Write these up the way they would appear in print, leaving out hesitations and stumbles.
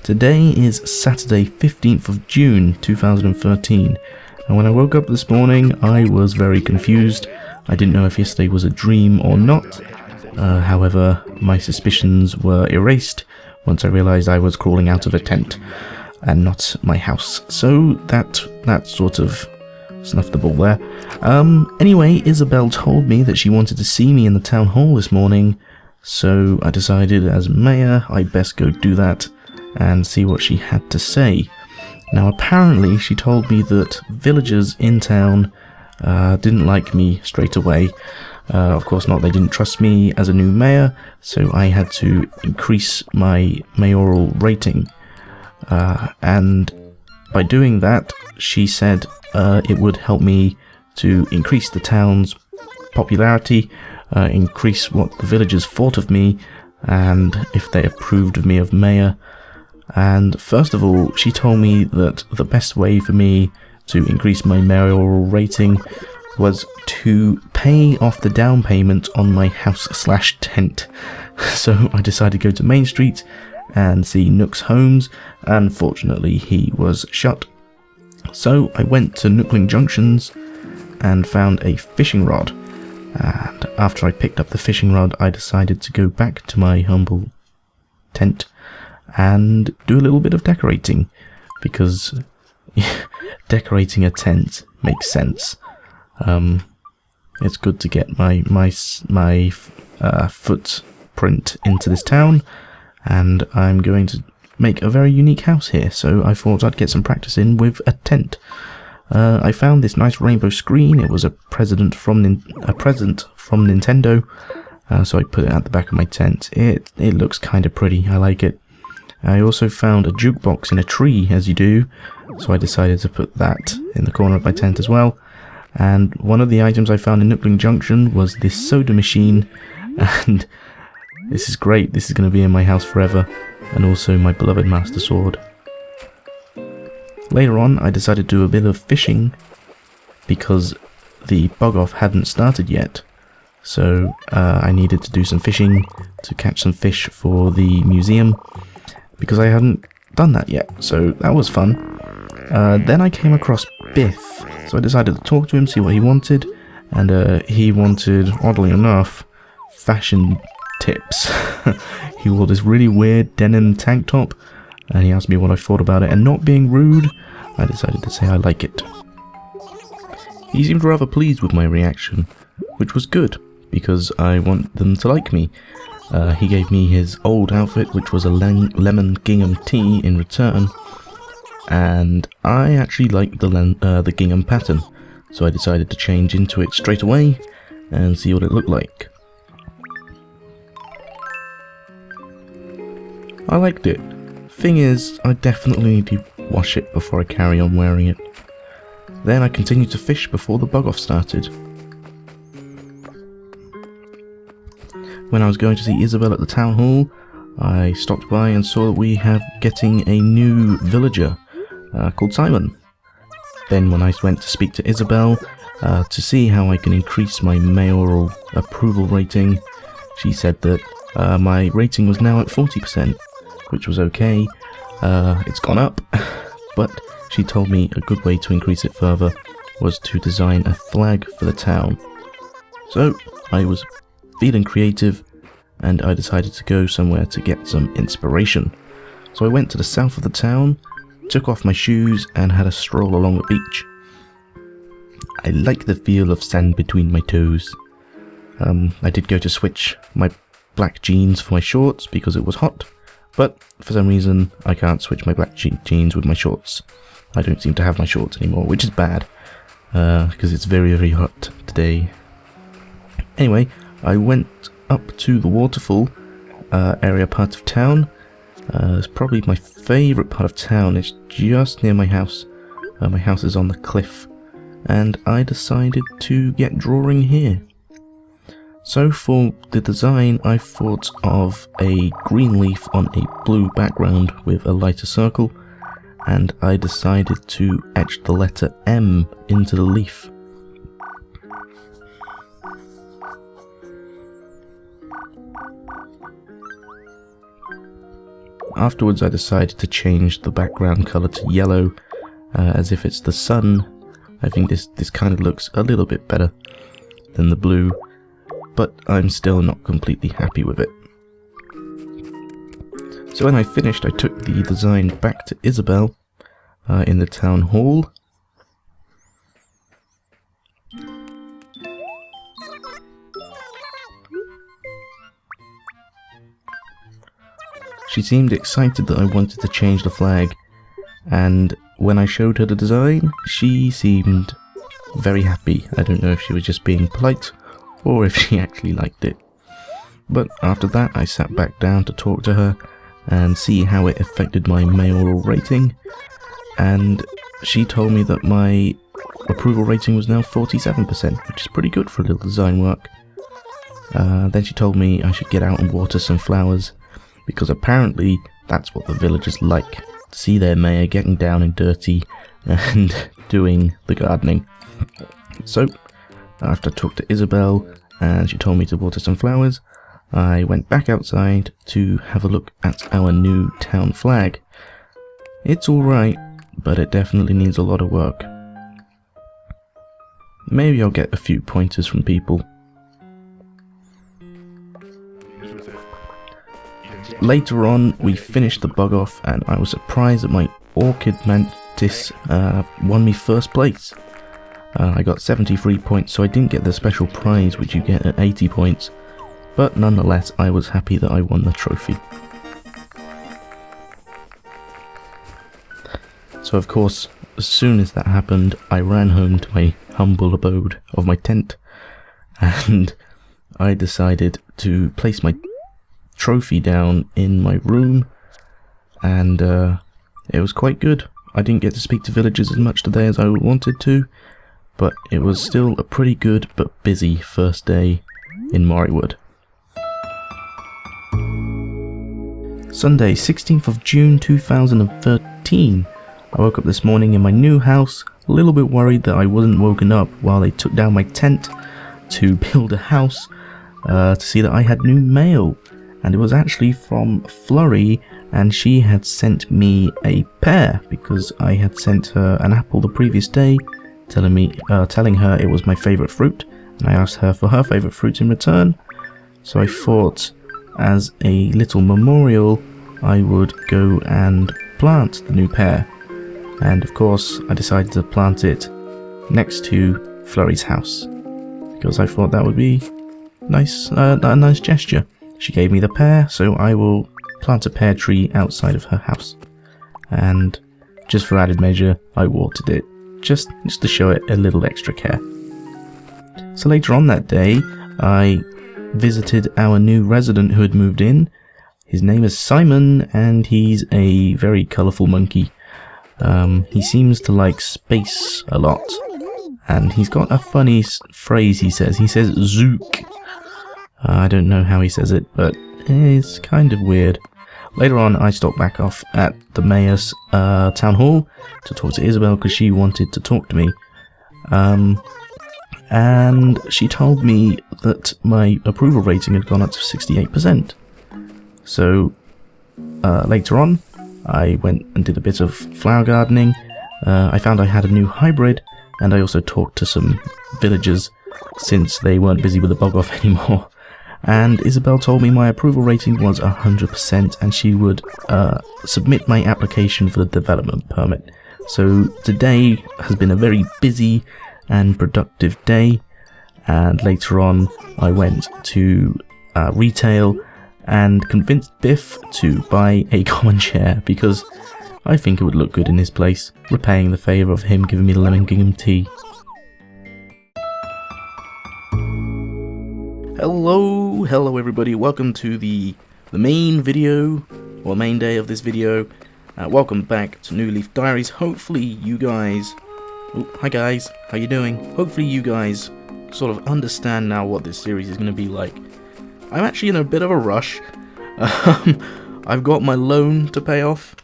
Today is Saturday 15th of June 2013, and when I woke up this morning I was very confused. I didn't know if yesterday was a dream or not. However, my suspicions were erased once I realised I was crawling out of a tent and not my house. So that sort of snuffed the ball there. Anyway, Isabel told me that she wanted to see me in the town hall this morning, so I decided as mayor I'd best go do that and see what she had to say. Now apparently she told me that villagers in town didn't like me straight away. Of course not, they didn't trust me as a new mayor, so I had to increase my mayoral rating. And by doing that, she said it would help me to increase the town's popularity, increase what the villagers thought of me, and if they approved of me as mayor. And first of all, she told me that the best way for me to increase my mayoral rating was to pay off the down payment on my house/tent. So I decided to go to Main Street and see Nook's Homes, and fortunately he was shut. So I went to Nookling Junctions and found a fishing rod, and after I picked up the fishing rod I decided to go back to my humble tent and do a little bit of decorating, because decorating a tent makes sense. It's good to get my footprint into this town, and I'm going to make a very unique house here, so I thought I'd get some practice in with a tent. I found this nice rainbow screen. It was a present from Nintendo, so I put it at the back of my tent. It looks kind of pretty. I like it. I also found a jukebox in a tree, as you do, so I decided to put that in the corner of my tent as well. And one of the items I found in Nookling Junction was this soda machine, and this is great. This is going to be in my house forever, and also my beloved Master Sword. Later on, I decided to do a bit of fishing, because the bug-off hadn't started yet. So I needed to do some fishing to catch some fish for the museum, because I hadn't done that yet, so that was fun. Then I came across Biff, so I decided to talk to him, see what he wanted, and he wanted, oddly enough, fashion tips. He wore this really weird denim tank top, and he asked me what I thought about it, and not being rude, I decided to say I like it. He seemed rather pleased with my reaction, which was good, because I want them to like me. He gave me his old outfit, which was a lemon gingham tee, in return, and I actually liked the gingham pattern, so I decided to change into it straight away and see what it looked like. I liked it. Thing is, I definitely need to wash it before I carry on wearing it. Then I continued to fish before the bug-off started. When I was going to see Isabel at the town hall, I stopped by and saw that we have getting a new villager called Simon. Then when I went to speak to Isabel to see how I can increase my mayoral approval rating, she said that my rating was now at 40%, which was okay. It's gone up, but she told me a good way to increase it further was to design a flag for the town. So I was feeling creative, and I decided to go somewhere to get some inspiration. So I went to the south of the town, took off my shoes, and had a stroll along the beach. I like the feel of sand between my toes. I did go to switch my black jeans for my shorts because it was hot, but for some reason I can't switch my black jeans with my shorts. I don't seem to have my shorts anymore, which is bad, because it's very, very hot today. Anyway, I went up to the waterfall area part of town. It's probably my favourite part of town. It's just near my house. My house is on the cliff, and I decided to get drawing here. So for the design, I thought of a green leaf on a blue background with a lighter circle, and I decided to etch the letter M into the leaf. afterwards I decided to change the background colour to yellow, as if it's the sun. I think this kind of looks a little bit better than the blue, but I'm still not completely happy with it. So when I finished, I took the design back to Isabel in the town hall. She seemed excited that I wanted to change the flag, and when I showed her the design, she seemed very happy. I don't know if she was just being polite or if she actually liked it. But after that, I sat back down to talk to her and see how it affected my mayoral rating, and she told me that my approval rating was now 47%, which is pretty good for a little design work. Then she told me I should get out and water some flowers, because apparently that's what the villagers like, to see their mayor getting down and dirty and doing the gardening. So, after I talked to Isabel and she told me to water some flowers, I went back outside to have a look at our new town flag. It's alright, but it definitely needs a lot of work. Maybe I'll get a few pointers from people. Later on, we finished the bug off, and I was surprised that my orchid mantis won me first place. I got 73 points, so I didn't get the special prize which you get at 80 points, but nonetheless I was happy that I won the trophy. So of course, as soon as that happened, I ran home to my humble abode of my tent, and I decided to place my trophy down in my room, and it was quite good. I didn't get to speak to villagers as much today as I wanted to, but it was still a pretty good but busy first day in Morrywood. Sunday, 16th of June 2013. I woke up this morning in my new house, a little bit worried that I wasn't woken up while they took down my tent to build a house, to see that I had new mail. And it was actually from Flurry, and she had sent me a pear because I had sent her an apple the previous day, telling her it was my favourite fruit, and I asked her for her favourite fruit in return. So I thought, as a little memorial, I would go and plant the new pear. And of course, I decided to plant it next to Flurry's house because I thought that would be nice, a nice gesture. She gave me the pear, so I will plant a pear tree outside of her house. And just for added measure, I watered it, just to show it a little extra care. So later on that day, I visited our new resident who had moved in. His name is Simon, and he's a very colourful monkey. He seems to like space a lot, and he's got a funny phrase he says. He says zook. I don't know how he says it, but it's kind of weird. Later on, I stopped back off at the mayor's town hall to talk to Isabel because she wanted to talk to me. And she told me that my approval rating had gone up to 68%. So later on, I went and did a bit of flower gardening. I found I had a new hybrid, and I also talked to some villagers since they weren't busy with the bug off anymore. And Isabel told me my approval rating was 100%, and she would submit my application for the development permit. So today has been a very busy and productive day, and later on I went to retail and convinced Biff to buy a common chair because I think it would look good in his place, repaying the favour of him giving me the lemon gingham tea. Hello everybody, welcome to the main video, or main day of this video. Welcome back to New Leaf Diaries. Hopefully you guys, hi guys, how you doing? Hopefully you guys sort of understand now what this series is going to be like. I'm actually in a bit of a rush. I've got my loan to pay off,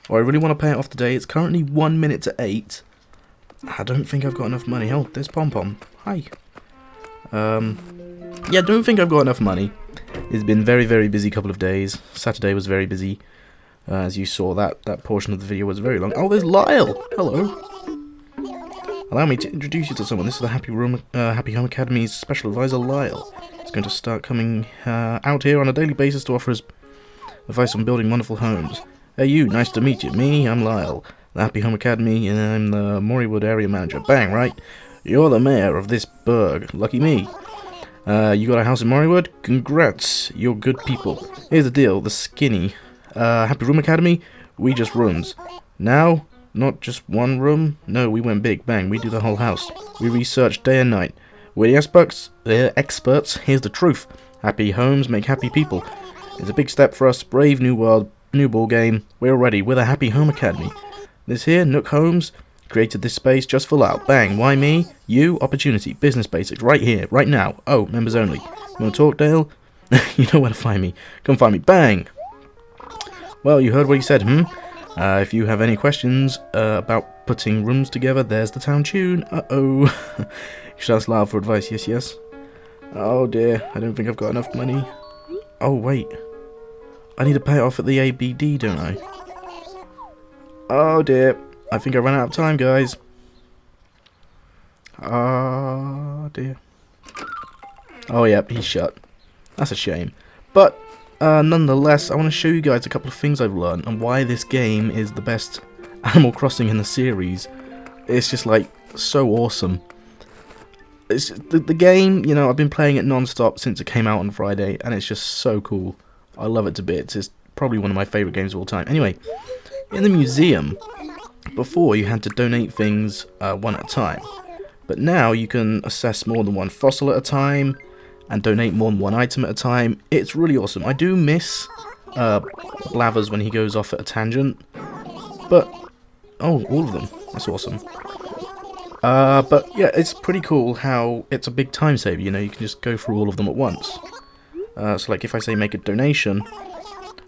or I really want to pay it off today. It's currently 1 minute to 8. I don't think I've got enough money. Oh, there's Pom Pom. Hi. Yeah, don't think I've got enough money. It's been very, very busy couple of days. Saturday was very busy. As you saw, that portion of the video was very long. Oh, there's Lyle! Hello! Allow me to introduce you to someone. This is the Happy Home Academy's special advisor, Lyle. He's going to start coming out here on a daily basis to offer his advice on building wonderful homes. Hey you, nice to meet you. Me, I'm Lyle, the Happy Home Academy, and I'm the Morrywood area manager. Bang, right? You're the mayor of this burg. Lucky me. You got a house in Morrywood? Congrats, you're good people. Here's the deal, the skinny Happy Room Academy, we just rooms. Now, not just one room. No, we went big. Bang, we do the whole house. We research day and night. We're the experts. Here's the truth. Happy homes make happy people. It's a big step for us. Brave new world, new ball game. We're ready. We're the Happy Home Academy. This here, Nook Homes, created this space just for Lyle. Bang, why me? You, opportunity, business basics, right here, right now. Oh, members only. You wanna talk, Dale? You know where to find me. Come find me. Bang! Well, you heard what he said, if you have any questions about putting rooms together, there's the town tune. Uh-oh. You should ask Lyle for advice, yes. Oh dear, I don't think I've got enough money. Oh, wait. I need to pay it off at the ABD, don't I? Oh dear, I think I ran out of time, guys. Oh dear. Oh, yep, he's shut. That's a shame. But nonetheless, I want to show you guys a couple of things I've learned and why this game is the best Animal Crossing in the series. It's just like so awesome. It's the game, you know, I've been playing it non-stop since it came out on Friday, and it's just so cool. I love it to bits. It's probably one of my favourite games of all time. Anyway, in the museum, before you had to donate things one at a time, but now you can assess more than one fossil at a time and donate more than one item at a time. It's really awesome. I do miss Blavers when he goes off at a tangent, but oh, all of them. That's awesome. But yeah, it's pretty cool how it's a big time saver. You know, you can just go through all of them at once. So like if I say make a donation,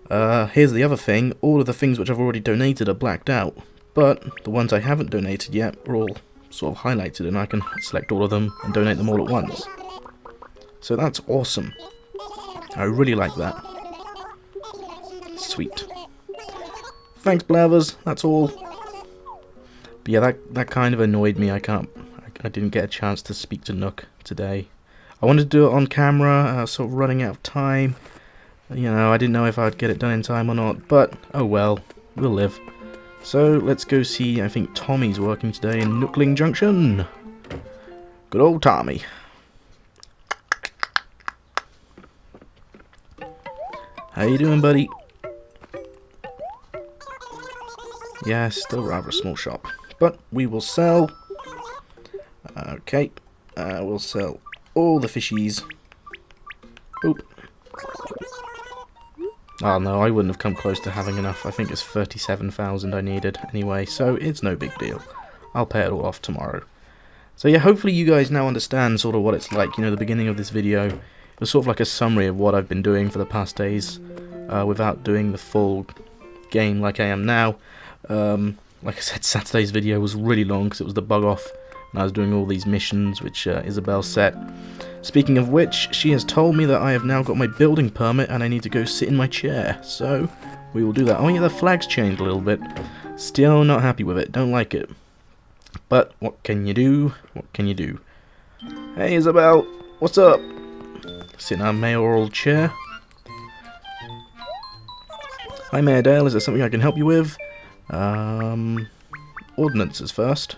here's the other thing. All of the things which I've already donated are blacked out, but the ones I haven't donated yet are all sort of highlighted, and I can select all of them and donate them all at once. So that's awesome. I really like that. Sweet. Thanks, Blavers. That's all. But yeah, that kind of annoyed me. I didn't get a chance to speak to Nook today. I wanted to do it on camera, sort of running out of time. You know, I didn't know if I'd get it done in time or not, but oh well, we'll live. So let's go see, I think Tommy's working today in Nookling Junction. Good old Tommy. How you doing, buddy? Yeah, still rather a small shop. But we will sell. Okay. We'll sell all the fishies. Oop. Oh no, I wouldn't have come close to having enough. I think it's 37,000 I needed anyway, so it's no big deal. I'll pay it all off tomorrow. So yeah, hopefully you guys now understand sort of what it's like. You know, the beginning of this video, it was sort of like a summary of what I've been doing for the past days, without doing the full game like I am now. Like I said, Saturday's video was really long because it was the bug off, and I was doing all these missions which Isabel set. Speaking of which, she has told me that I have now got my building permit and I need to go sit in my chair, so we will do that. Oh yeah, the flag's changed a little bit. Still not happy with it, don't like it. But what can you do? What can you do? Hey Isabel, what's up? Sit in our mayoral chair. Hi Mayor Dale, is there something I can help you with? Ordinances first.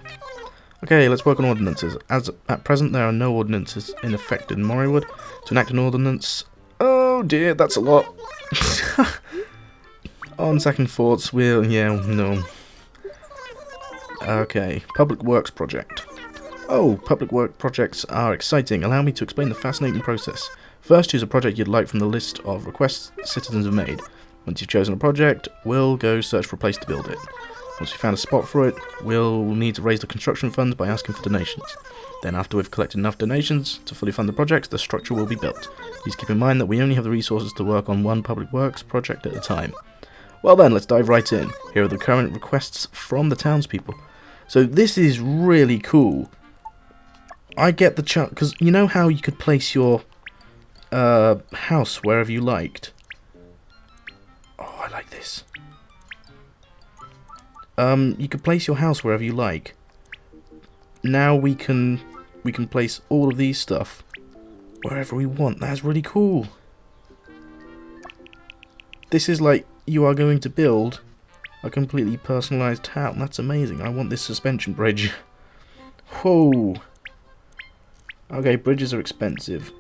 Okay, let's work on ordinances. As at present, there are no ordinances in effect in Morrywood. To enact an ordinance... Oh dear, that's a lot. On second thoughts, we'll... yeah, no. Okay, Public Works Project. Oh, public work projects are exciting. Allow me to explain the fascinating process. First, choose a project you'd like from the list of requests citizens have made. Once you've chosen a project, we'll go search for a place to build it. Once we've found a spot for it, we'll need to raise the construction funds by asking for donations. Then after we've collected enough donations to fully fund the project, the structure will be built. Please keep in mind that we only have the resources to work on one public works project at a time. Well then, let's dive right in. Here are the current requests from the townspeople. So this is really cool. I get the chance, because you know how you could place your house wherever you liked? Oh, I like this. You can place your house wherever you like. Now we can place all of these stuff wherever we want. That's really cool. This is like you are going to build a completely personalised town. That's amazing. I want this suspension bridge. Whoa. Okay, bridges are expensive.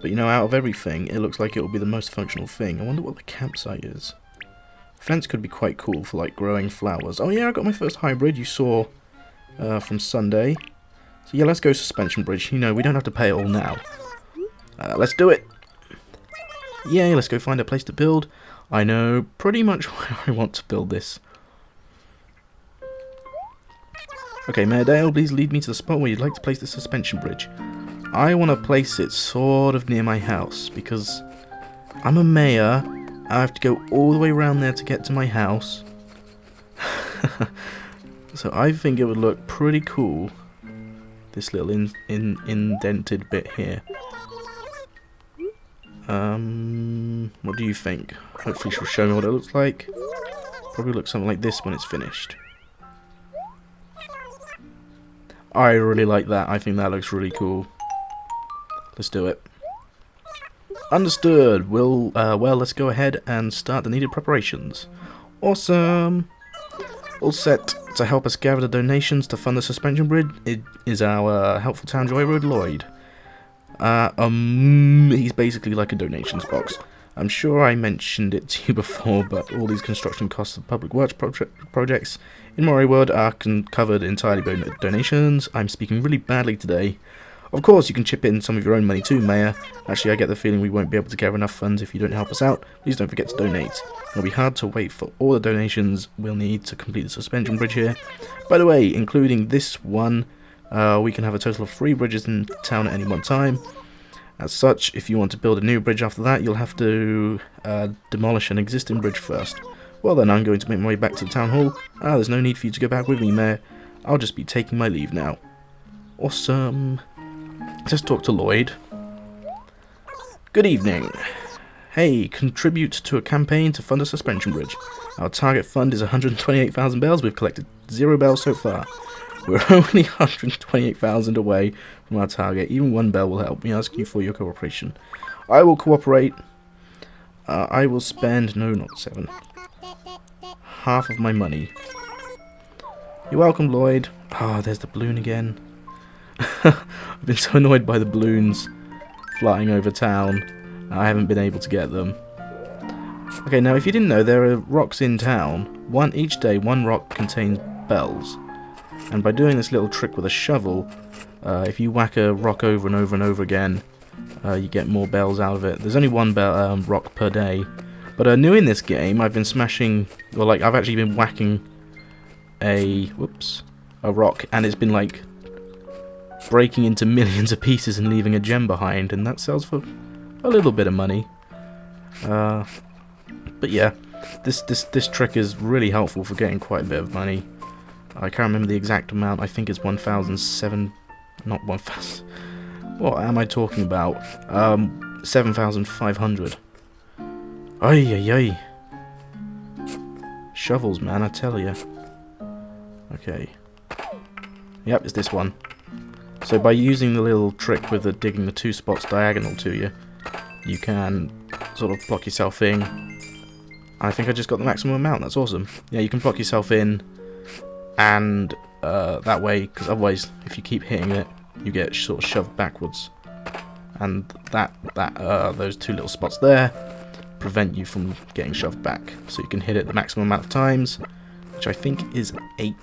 But you know, out of everything, it looks like it will be the most functional thing. I wonder what the campsite is. Fence could be quite cool for like growing flowers. Oh yeah, I got my first hybrid you saw from Sunday. So yeah, let's go suspension bridge. You know, we don't have to pay it all now. Let's do it. Yay, let's go find a place to build. I know pretty much where I want to build this. Okay, Mayor Dale, please lead me to the spot where you'd like to place the suspension bridge. I want to place it sort of near my house, because I'm a mayor. I have to go all the way around there to get to my house. So I think it would look pretty cool, this little indented bit here. What do you think? Hopefully she'll show me what it looks like. Probably looks something like this when it's finished. I really like that. I think that looks really cool. Let's do it. Understood. Well, let's go ahead and start the needed preparations. Awesome. All set to help us gather the donations to fund the suspension bridge. It is our helpful town Joyride Lloyd. He's basically like a donations box. I'm sure I mentioned it to you before, but all these construction costs of public works projects in Moray World are covered entirely by donations. I'm speaking really badly today. Of course, you can chip in some of your own money too, Mayor. Actually, I get the feeling we won't be able to gather enough funds if you don't help us out. Please don't forget to donate. It'll be hard to wait for all the donations we'll need to complete the suspension bridge here. By the way, including this one, we can have a total of 3 bridges in town at any one time. As such, if you want to build a new bridge after that, you'll have to demolish an existing bridge first. Well then, I'm going to make my way back to the town hall. There's no need for you to go back with me, Mayor. I'll just be taking my leave now. Awesome. Let's talk to Lloyd. Good evening. Hey, contribute to a campaign to fund a suspension bridge. Our target fund is 128,000 bells. We've collected 0 bells so far. We're only 128,000 away from our target. Even 1 bell will help. We ask you for your cooperation. I will cooperate. I will spend, no, not 7, half of my money. You're welcome, Lloyd. There's the balloon again. I've been so annoyed by the balloons flying over town. I haven't been able to get them. Okay, now if you didn't know, there are rocks in town. Each day, 1 rock contains bells. And by doing this little trick with a shovel, if you whack a rock over and over and over again, you get more bells out of it. There's only 1 rock per day. But new in this game, I've been smashing, well, like, I've actually been whacking a rock, and it's been, like, breaking into millions of pieces and leaving a gem behind, and that sells for a little bit of money. But yeah, this trick is really helpful for getting quite a bit of money. I can't remember the exact amount. I think it's 1,007. Not 1,000. What am I talking about? 7,500. Ay ay ay. Shovels, man, I tell ya. Okay. Yep, it's this one. So by using the little trick with digging the 2 spots diagonal to you, you can sort of block yourself in. I think I just got the maximum amount. That's awesome. Yeah, you can block yourself in, and that way, because otherwise, if you keep hitting it, you get sort of shoved backwards, and those 2 little spots there prevent you from getting shoved back. So you can hit it the maximum amount of times, which I think is 8.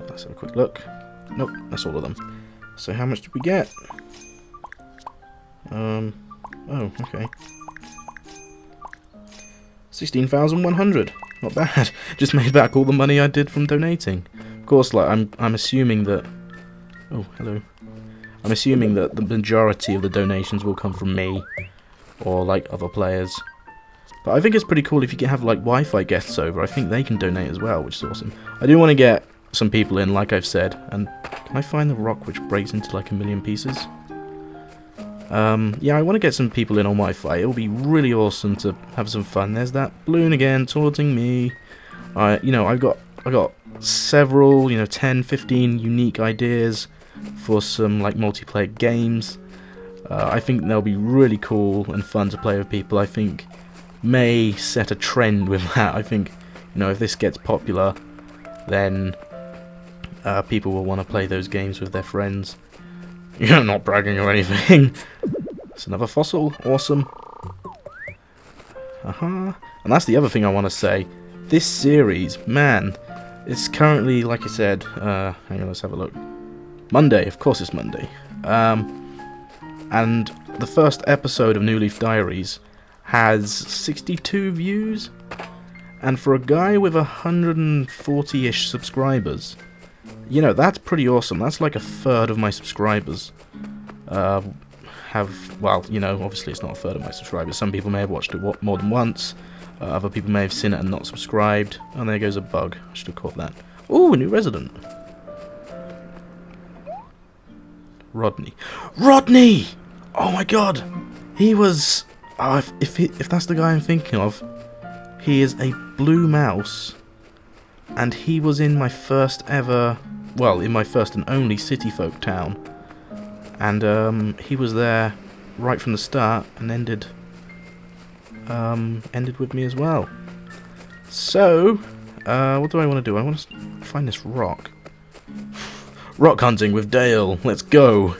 Let's have a quick look. Nope, that's all of them. So how much did we get? Oh, okay. 16,100. Not bad. Just made back all the money I did from donating. Of course, like I'm assuming that. Oh, hello. I'm assuming that the majority of the donations will come from me, or like other players. But I think it's pretty cool if you can have like Wi-Fi guests over. I think they can donate as well, which is awesome. I do want to get some people in, like I've said. And can I find the rock which breaks into like 1,000,000 pieces? Yeah, I want to get some people in on Wi-Fi. It will be really awesome to have some fun. There's that balloon again taunting me. You know, I got several, 10, 15 unique ideas for some like multiplayer games. I think they'll be really cool and fun to play with people. I think may set a trend with that. I think, if this gets popular, then people will want to play those games with their friends. Not bragging or anything. It's another fossil. Awesome. And that's the other thing I want to say. This series, man, it's currently, like I said, hang on, let's have a look. Monday, of course it's Monday. And the first episode of New Leaf Diaries has 62 views. And for a guy with 140-ish subscribers, that's pretty awesome. That's like a third of my subscribers obviously it's not a third of my subscribers. Some people may have watched it more than once. Other people may have seen it and not subscribed. And there goes a bug. I should have caught that. Ooh, a new resident. Rodney. Rodney! Oh my god! He was... if that's the guy I'm thinking of, he is a blue mouse. And he was in my first ever... Well, in my first and only City Folk town. And he was there right from the start and ended with me as well. So, what do I want to do? I want to find this rock. Rock hunting with Dale. Let's go.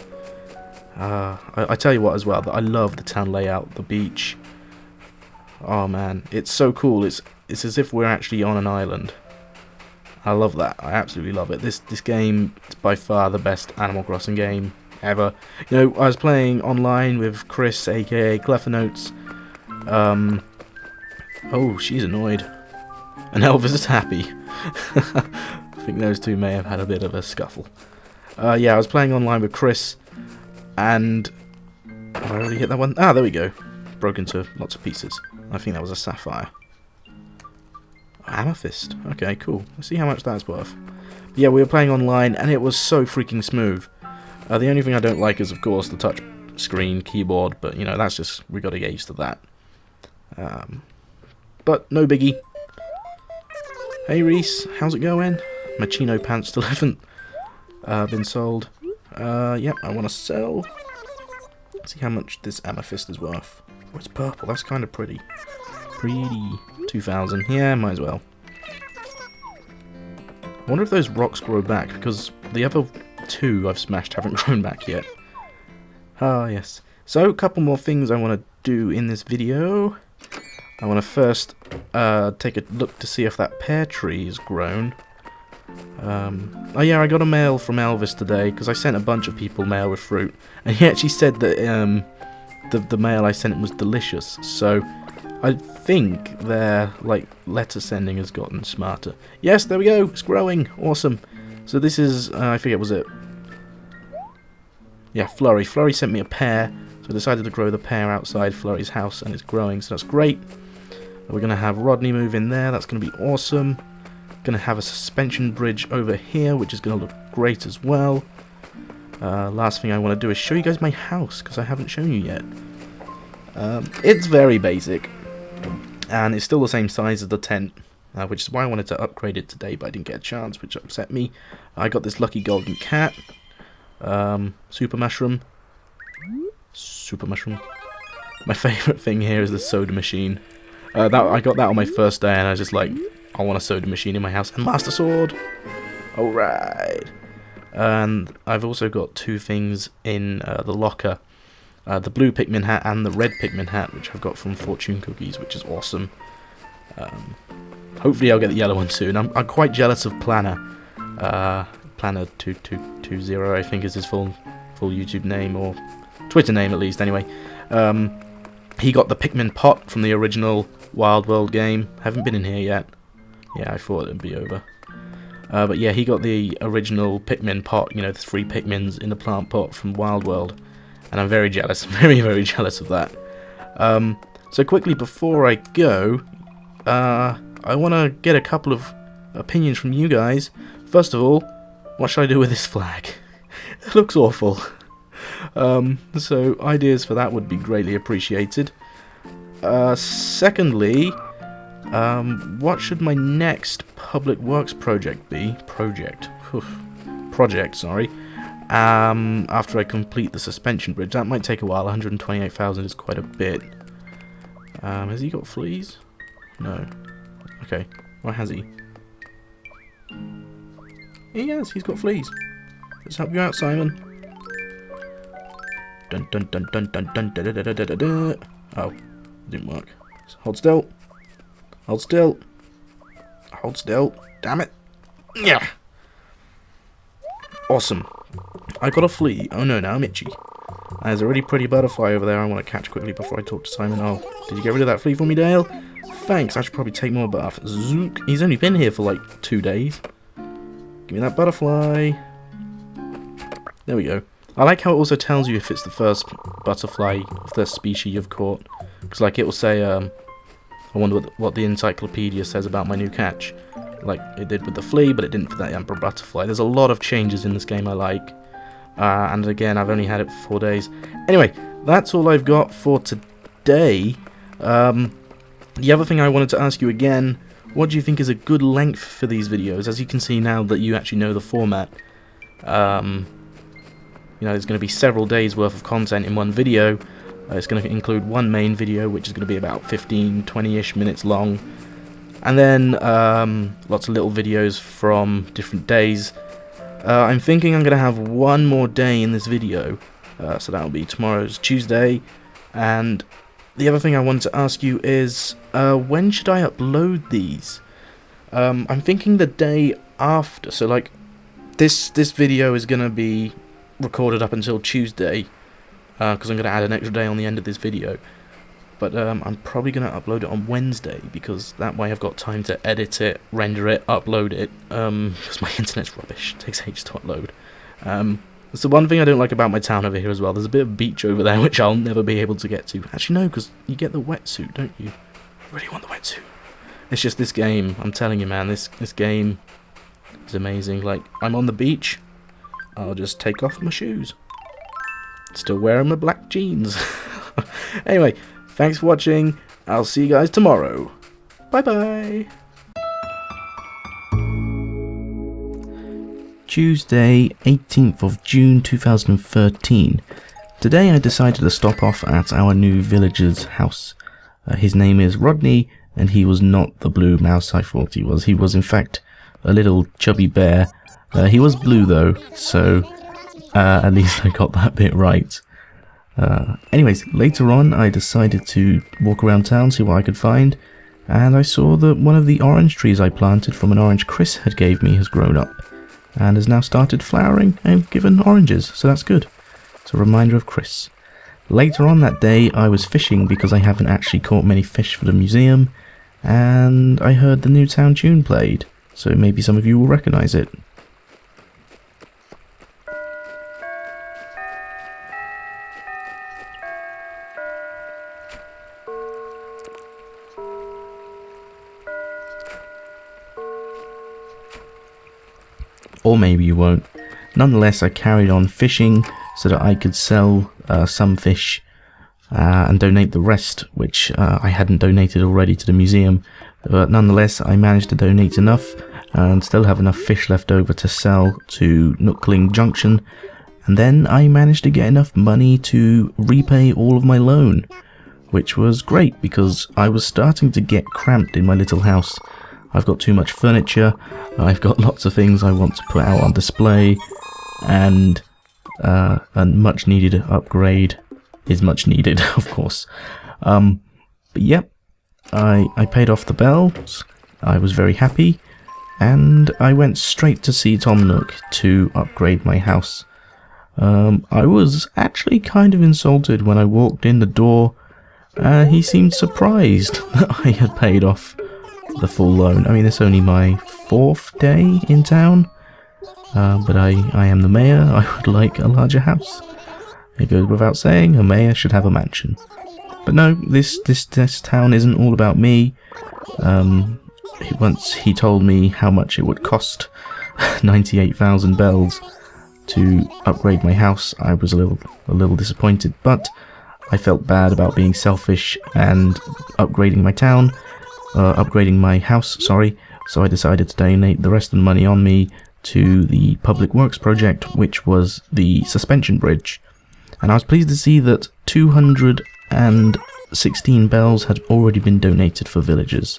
I tell you what as well, that I love the town layout, the beach. Oh man, it's so cool. It's as if we're actually on an island. I love that. I absolutely love it. This game is by far the best Animal Crossing game ever. I was playing online with Chris, aka Clefanotes. Oh, she's annoyed. And Elvis is happy. I think those two may have had a bit of a scuffle. Yeah, I was playing online with Chris, and... Have I already hit that one? Ah, there we go. Broke into lots of pieces. I think that was a sapphire. Amethyst. Okay, cool. Let's see how much that's worth. But yeah, we were playing online, and it was so freaking smooth. The only thing I don't like is, of course, the touch screen keyboard, but, that's just... we got to get used to that. But no biggie. Hey, Reese. How's it going? My chino pants still haven't been sold. Yep, I want to sell. Let's see how much this amethyst is worth. Oh, it's purple. That's kind of pretty. Pretty. 2,000. Yeah, might as well. I wonder if those rocks grow back, because the other two I've smashed haven't grown back yet. Ah, yes. So, a couple more things I want to do in this video. I want to first take a look to see if that pear tree is grown. Oh yeah, I got a mail from Elvis today, because I sent a bunch of people mail with fruit, and he actually said that the mail I sent him was delicious, so I think their letter sending has gotten smarter. Yes, there we go, it's growing, awesome. So this is, I forget, was it? Yeah, Flurry. Flurry sent me a pear, so I decided to grow the pear outside Flurry's house, and it's growing, so that's great. We're going to have Rodney move in there, that's going to be awesome. Going to have a suspension bridge over here, which is going to look great as well. Last thing I want to do is show you guys my house, because I haven't shown you yet. It's very basic, and it's still the same size as the tent, which is why I wanted to upgrade it today, but I didn't get a chance, which upset me. I got this lucky golden cat, super mushroom. Super mushroom. My favourite thing here is the soda machine. I got that on my first day, and I was just like, I want a soda machine in my house, and Master Sword! Alright! And I've also got two things in the locker. The blue Pikmin hat and the red Pikmin hat, which I've got from Fortune Cookies, which is awesome. Hopefully I'll get the yellow one soon. I'm quite jealous of Planner. Planner2220, I think is his full YouTube name, or Twitter name at least, anyway. He got the Pikmin pot from the original Wild World game. Haven't been in here yet. Yeah, I thought it'd be over. But yeah, he got the original Pikmin pot, the 3 Pikmins in the plant pot from Wild World. And I'm very jealous, very, very jealous of that. So quickly before I go, I want to get a couple of opinions from you guys. First of all, what should I do with this flag? It looks awful. So ideas for that would be greatly appreciated. Secondly, what should my next public works project be? Project, sorry. After I complete the suspension bridge. That might take a while. 128,000 is quite a bit. Has he got fleas? No. Okay. Or has he? He has. He's got fleas. Let's help you out, Simon. Dun dun dun dun dun dun da da da da da da. Oh, didn't work. Hold still. Hold still. Hold still. Damn it. Yeah. Awesome. I got a flea. Oh no, now I'm itchy. There's a really pretty butterfly over there I want to catch quickly before I talk to Simon. Oh, did you get rid of that flea for me, Dale? Thanks, I should probably take more bath. Zook. He's only been here for like 2 days. Give me that butterfly. There we go. I like how it also tells you if it's the first butterfly of the species you've caught. Because like it will say, I wonder what the encyclopedia says about my new catch. Like it did with the flea, but it didn't for that emperor butterfly. There's a lot of changes in this game I like. And again, I've only had it for 4 days. Anyway, that's all I've got for today. The other thing I wanted to ask you again, what do you think is a good length for these videos? As you can see now that you actually know the format, you know, there's going to be several days worth of content in one video. It's going to include one main video, which is going to be about 15, 20-ish minutes long. And then lots of little videos from different days. I'm thinking I'm going to have one more day in this video. So that'll be tomorrow's Tuesday. And the other thing I wanted to ask you is, when should I upload these? I'm thinking the day after. So like, this video is going to be recorded up until Tuesday. Because I'm going to add an extra day on the end of this video. But I'm probably going to upload it on Wednesday, because that way I've got time to edit it, render it, upload it, because my internet's rubbish. It takes ages to upload. That's the one thing I don't like about my town over here as well. There's a bit of beach over there, which I'll never be able to get to. Actually, no, because you get the wetsuit, don't you? I really want the wetsuit. It's just this game, I'm telling you, man, this game is amazing. Like, I'm on the beach, I'll just take off my shoes. Still wearing my black jeans. Anyway, thanks for watching. I'll see you guys tomorrow. Bye-bye. Tuesday, 18th of June 2013. Today I decided to stop off at our new villager's house. His name is Rodney, and he was not the blue mouse I thought he was. He was in fact a little chubby bear. He was blue though, so at least I got that bit right. Anyways, later on I decided to walk around town, see what I could find, and I saw that one of the orange trees I planted from an orange Chris had gave me has grown up, and has now started flowering and given oranges, so that's good. It's a reminder of Chris. Later on that day I was fishing because I haven't actually caught many fish for the museum, and I heard the new town tune played, so maybe some of you will recognise it. Or maybe you won't. Nonetheless, I carried on fishing so that I could sell some fish and donate the rest, which I hadn't donated already to the museum. But nonetheless, I managed to donate enough and still have enough fish left over to sell to Nookling Junction. And then I managed to get enough money to repay all of my loan, which was great because I was starting to get cramped in my little house. I've got too much furniture, I've got lots of things I want to put out on display, and a much needed upgrade is much needed, of course. But yep, I paid off the bells, I was very happy, and I went straight to see Tom Nook to upgrade my house. I was actually kind of insulted when I walked in the door. He seemed surprised that I had paid off the full loan. I mean, it's only my 4th day in town, but I am the mayor. I would like a larger house. It goes without saying, a mayor should have a mansion. But no, this town isn't all about me. Once he told me how much it would cost, 98,000 bells, to upgrade my house. I was a little disappointed, but I felt bad about being selfish and upgrading my house, sorry. So I decided to donate the rest of the money on me to the public works project, which was the suspension bridge. And I was pleased to see that 216 bells had already been donated for villagers.